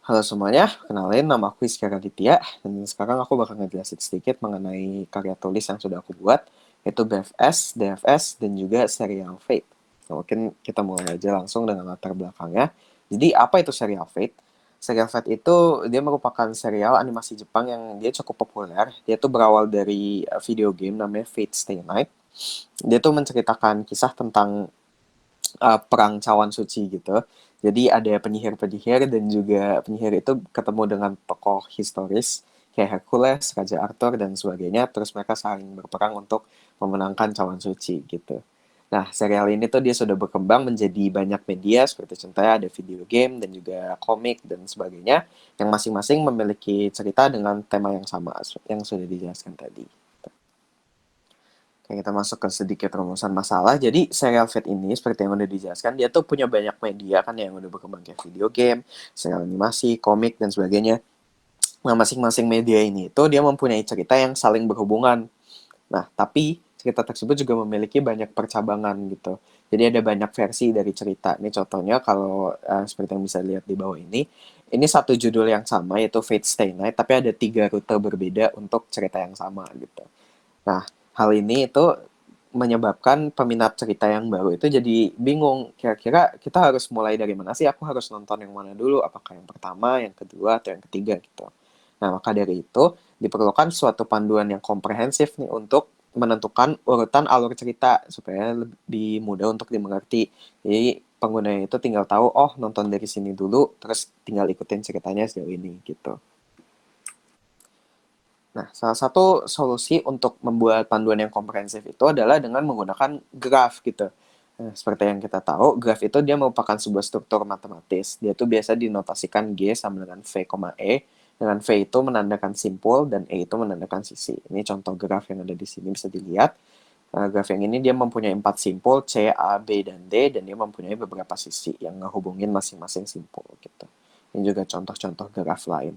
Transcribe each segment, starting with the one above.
Halo semuanya, kenalin nama aku Iskak Raditya dan sekarang aku bakal ngejelasin sedikit mengenai karya tulis yang sudah aku buat, yaitu BFS, DFS, dan juga Serial Fate. Nah, mungkin kita mulai aja langsung dengan latar belakangnya. Jadi apa itu Serial Fate? Serial Fate itu dia merupakan serial animasi Jepang yang dia cukup populer. Dia tuh berawal dari video game namanya Fate Stay Night. Dia tuh menceritakan kisah tentang perang cawan suci gitu. Jadi ada penyihir-penyihir dan juga penyihir itu ketemu dengan tokoh historis kayak Hercules, Raja Arthur dan sebagainya. Terus mereka saling berperang untuk memenangkan cawan suci gitu. Nah, serial ini tuh dia sudah berkembang menjadi banyak media seperti contohnya ada video game dan juga komik dan sebagainya yang masing-masing memiliki cerita dengan tema yang sama yang sudah dijelaskan tadi. Oke, kita masuk ke sedikit rumusan masalah. Jadi serial Fate ini seperti yang udah dijelaskan, dia tuh punya banyak media kan yang udah berkembang kayak video game, serial animasi, komik dan sebagainya. Nah, masing-masing media ini itu dia mempunyai cerita yang saling berhubungan. Nah, tapi cerita tersebut juga memiliki banyak percabangan gitu. Jadi ada banyak versi dari cerita. Ini contohnya kalau seperti yang bisa dilihat di bawah ini satu judul yang sama yaitu Fate Stay Night, tapi ada 3 rute berbeda untuk cerita yang sama gitu. Nah, hal ini itu menyebabkan peminat cerita yang baru itu jadi bingung. Kira-kira kita harus mulai dari mana sih? Aku harus nonton yang mana dulu? Apakah yang pertama, yang kedua, atau yang ketiga gitu. Nah, maka dari itu diperlukan suatu panduan yang komprehensif nih untuk menentukan urutan alur cerita supaya lebih mudah untuk dimengerti. Jadi penggunanya itu tinggal tahu, oh nonton dari sini dulu, terus tinggal ikutin ceritanya sejauh ini gitu. Nah, salah satu solusi untuk membuat panduan yang komprehensif itu adalah dengan menggunakan graf gitu. Nah, seperti yang kita tahu, graf itu dia merupakan sebuah struktur matematis. Dia tuh biasa dinotasikan G sama dengan V, E. Dengan V itu menandakan simpul dan E itu menandakan sisi. Ini contoh graf yang ada di sini bisa dilihat. Graf yang ini dia mempunyai 4 simpul C, A, B, dan D dan dia mempunyai beberapa sisi yang ngehubungin masing-masing simpul gitu. Ini juga contoh-contoh graf lain.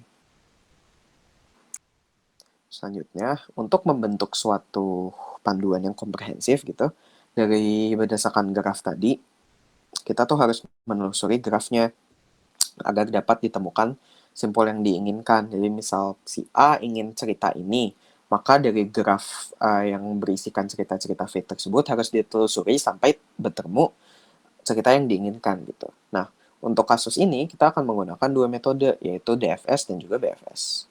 Selanjutnya, untuk membentuk suatu panduan yang komprehensif gitu, dari berdasarkan graf tadi, kita tuh harus menelusuri grafnya agar dapat ditemukan simpul yang diinginkan. Jadi misal si A ingin cerita ini, maka dari graf yang berisikan cerita-cerita fit tersebut harus ditelusuri sampai bertemu cerita yang diinginkan gitu. Nah, untuk kasus ini kita akan menggunakan 2 metode, yaitu DFS dan juga BFS.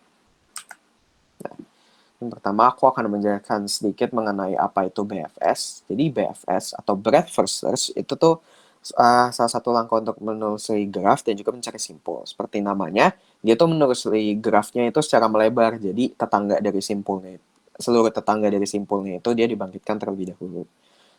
Yang pertama, aku akan menjelaskan sedikit mengenai apa itu BFS. Jadi BFS atau Breadth First Search itu tuh salah satu langkah untuk menelusuri graf dan juga mencari simpul. Seperti namanya, dia tuh menelusuri grafnya itu secara melebar. Jadi tetangga dari simpulnya, seluruh tetangga dari simpulnya itu dia dibangkitkan terlebih dahulu.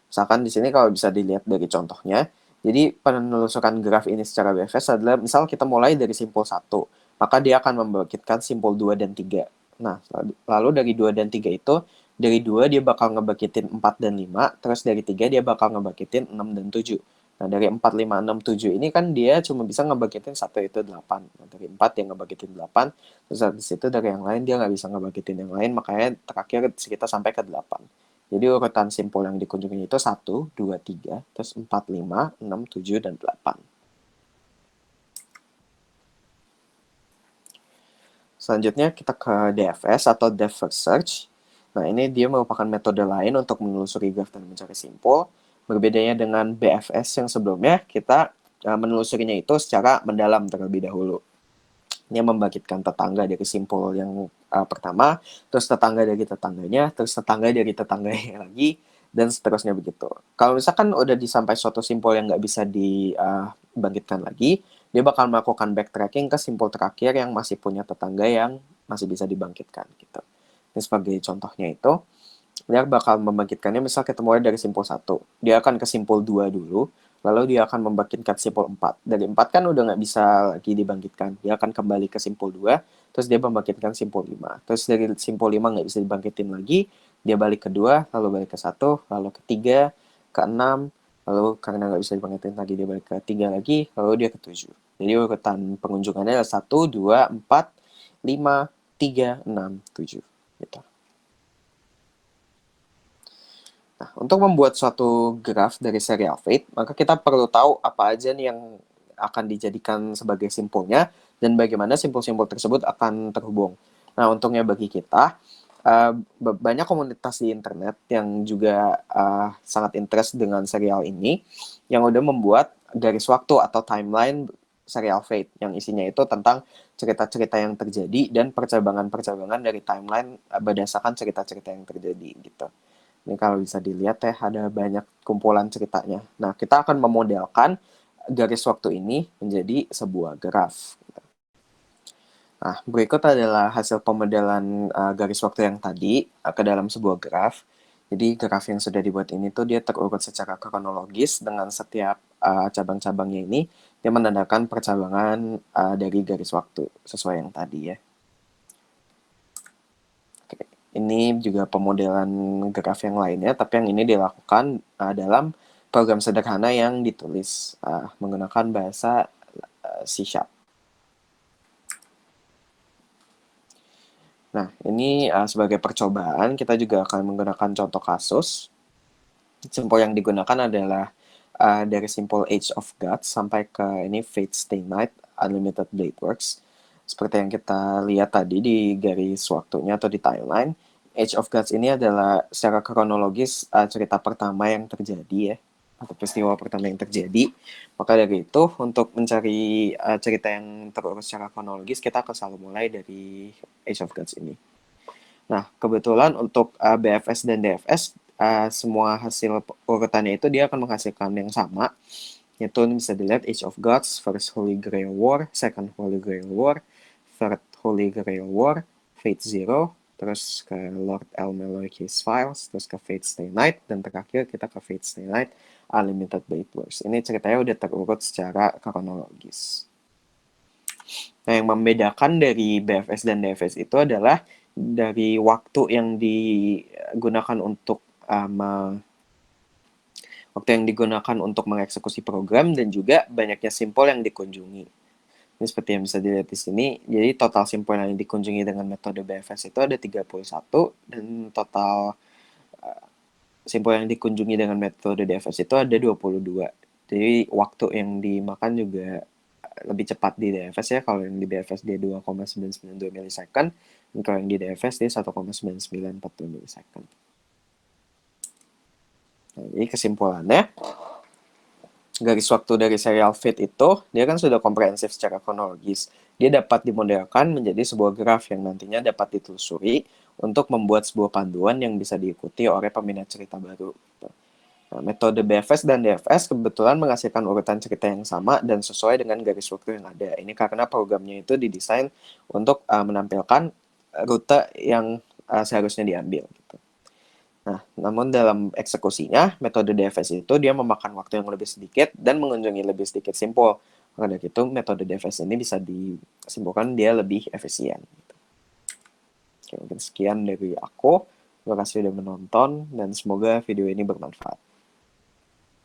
Misalkan di sini kalau bisa dilihat dari contohnya, jadi penelusuran graf ini secara BFS adalah misal kita mulai dari simpul satu, maka dia akan membangkitkan simpul 2 dan 3. Nah, lalu dari 2 dan 3 itu, dari 2 dia bakal ngebangkitin 4 dan 5, terus dari 3 dia bakal ngebangkitin 6 dan 7. Nah, dari 4, 5, 6, 7 ini kan dia cuma bisa ngebangkitin satu itu 8. Nah, dari 4 dia ngebangkitin 8, terus habis itu dari yang lain dia nggak bisa ngebangkitin yang lain, makanya terakhir kita sampai ke 8. Jadi urutan simpul yang dikunjungi itu 1, 2, 3, terus 4, 5, 6, 7, dan 8. Selanjutnya kita ke DFS atau Depth First Search. Nah, ini dia merupakan metode lain untuk menelusuri graf dan mencari simpul. Berbedanya dengan BFS yang sebelumnya, kita menelusurinya itu secara mendalam terlebih dahulu. Dia membangkitkan tetangga dari simpul yang pertama, terus tetangga dari tetangganya, terus tetangga dari tetangganya lagi, dan seterusnya begitu. Kalau misalkan udah disampai suatu simpul yang nggak bisa dibangkitkan lagi, dia bakal melakukan backtracking ke simpul terakhir yang masih punya tetangga yang masih bisa dibangkitkan gitu. Ini sebagai contohnya itu, dia bakal membangkitkannya misal kita mulai dari simpul satu. Dia akan ke simpul 2 dulu, lalu dia akan membangkitkan simpul 4. Dari 4 kan udah nggak bisa lagi dibangkitkan. Dia akan kembali ke simpul 2, terus dia membangkitkan simpul 5. Terus dari simpul 5 nggak bisa dibangkitin lagi, dia balik ke 2, lalu balik ke 1, lalu ke 3, ke 6, lalu karena nggak bisa dibangkitin lagi, dia balik ke 3 lagi, lalu dia ke 7. Jadi urutan pengunjungannya adalah 1, 2, 4, 5, 3, 6, 7. Gitu. Nah, untuk membuat suatu graf dari serial fate, maka kita perlu tahu apa aja nih yang akan dijadikan sebagai simpulnya, dan bagaimana simpul-simpul tersebut akan terhubung. Nah, untungnya bagi kita, banyak komunitas di internet yang juga sangat interest dengan serial ini, yang udah membuat garis waktu atau timeline serial Fate, yang isinya itu tentang cerita-cerita yang terjadi dan percabangan-percabangan dari timeline berdasarkan cerita-cerita yang terjadi gitu. Ini kalau bisa dilihat ya, ada banyak kumpulan ceritanya. Nah, kita akan memodelkan garis waktu ini menjadi sebuah graf. Nah, berikut adalah hasil pemodelan garis waktu yang tadi ke dalam sebuah graf. Jadi graf yang sudah dibuat ini tuh dia terurut secara kronologis dengan setiap cabang-cabangnya ini dia menandakan percabangan dari garis waktu sesuai yang tadi ya. Oke. Ini juga pemodelan graf yang lainnya, tapi yang ini dilakukan dalam program sederhana yang ditulis menggunakan bahasa C#. Nah, ini sebagai percobaan kita juga akan menggunakan contoh kasus. Simpul yang digunakan adalah dari simpul Age of Gods sampai ke ini Fate Stay Night Unlimited Blade Works. Seperti yang kita lihat tadi di garis waktunya atau di timeline, Age of Gods ini adalah secara kronologis cerita pertama yang terjadi ya, atau peristiwa pertama yang terjadi. Maka dari itu, untuk mencari cerita yang terurus secara kronologis, kita akan selalu mulai dari Age of Gods ini. Nah, kebetulan untuk BFS dan DFS, semua hasil urutannya itu dia akan menghasilkan yang sama, yaitu bisa dilihat Age of Gods, First Holy Grail War, Second Holy Grail War, Third Holy Grail War, Fate Zero, terus ke Lord Elmeloy Case Files, terus ke Fate Stay Night, dan terakhir kita ke Fate Stay Night Unlimited Blade Wars. Ini ceritanya udah terurut secara kronologis. Nah, yang membedakan dari BFS dan DFS itu adalah dari waktu yang digunakan untuk mengeksekusi program dan juga banyaknya simpul yang dikunjungi. Ini seperti yang bisa dilihat di sini. Jadi total simpul yang dikunjungi dengan metode BFS itu ada 31 dan total simpul yang dikunjungi dengan metode DFS itu ada 22. Jadi waktu yang dimakan juga lebih cepat di DFS ya. Kalau yang di BFS dia 2,992 milisecond, dan kalau yang di DFS dia 1,9942 milisecond. Nah, jadi kesimpulannya, garis waktu dari serial Fate itu dia kan sudah komprehensif secara kronologis. Dia dapat dimodelkan menjadi sebuah graf yang nantinya dapat ditelusuri untuk membuat sebuah panduan yang bisa diikuti oleh peminat cerita baru. Nah, metode BFS dan DFS kebetulan menghasilkan urutan cerita yang sama dan sesuai dengan garis waktu yang ada. Ini karena programnya itu didesain untuk menampilkan rute yang seharusnya diambil. Gitu. Nah, namun dalam eksekusinya, metode DFS itu dia memakan waktu yang lebih sedikit dan mengunjungi lebih sedikit simpul. Maka dari itu, metode DFS ini bisa disimpulkan dia lebih efisien. Oke, mungkin sekian dari aku. Terima kasih sudah menonton dan semoga video ini bermanfaat.